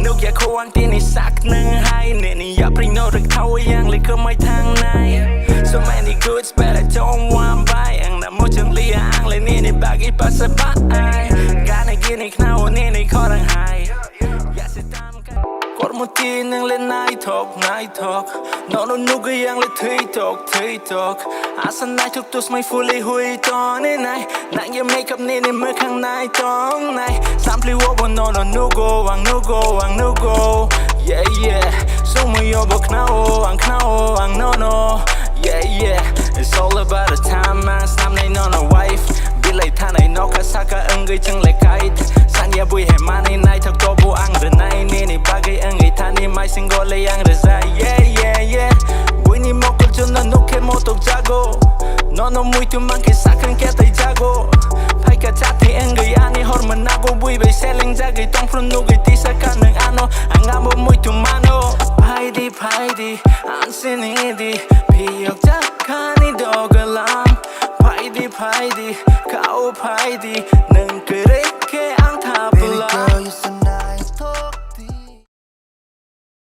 นุกอยากควงที่นี่สักหนึ่งให้เนี่ยนี่อย่าปริโนหรือเขายังเลยก็ไม่ทางใน so many goods but I don't want buy อังน้ำมูจังเลี้ยงเลยนี่ในบากอีปัสสบายการให้กินอีกหน้าวันนี้ในข้อรังหายอย่าเสียตามกันกดมุตีนึงเล่นนายทอกนอนนุกก็ยังเลยถือตกอาสนายทุกตัวไม่ fully หุยตอนนี้นายนั่งยังไม่กับนี่ในมือข้างในตรงในสามพลีวัวบนนอนนุกโกวังนุกโก yeah yeah ส่งมือยอบกหน้าวังโน yeah it's all about the time man สามในนอน wife บิเลยท่าในนอกคาซากะอึงก็จังเลยไกด์สัญญาบุยให้มาในในทักตัวบูอังหรือในนี่ในบากให้อึงให้ท่านี่ไม่สิงโกเลยยังหรือใจ yeahบุยนี่มอกจนนั้นนุกแค่โมตกจาก็นอนมุยตัวมันแค่สักครั้งแค่ได้จาก็ไพ่กระจัดที่อึงก็ยานี่ฮอร์โมนนักบุยไปเซลิงจากให้ต้องฟรุนนุกให้ที่สักกันหนึ่งอันโนอังงามมุยตัวมันโนไพ่ดีอันสินี่ดีพี่ยกจากข้านี่ดอกกะลามไพ่ดีเขาไพ่ดีหนึ่ง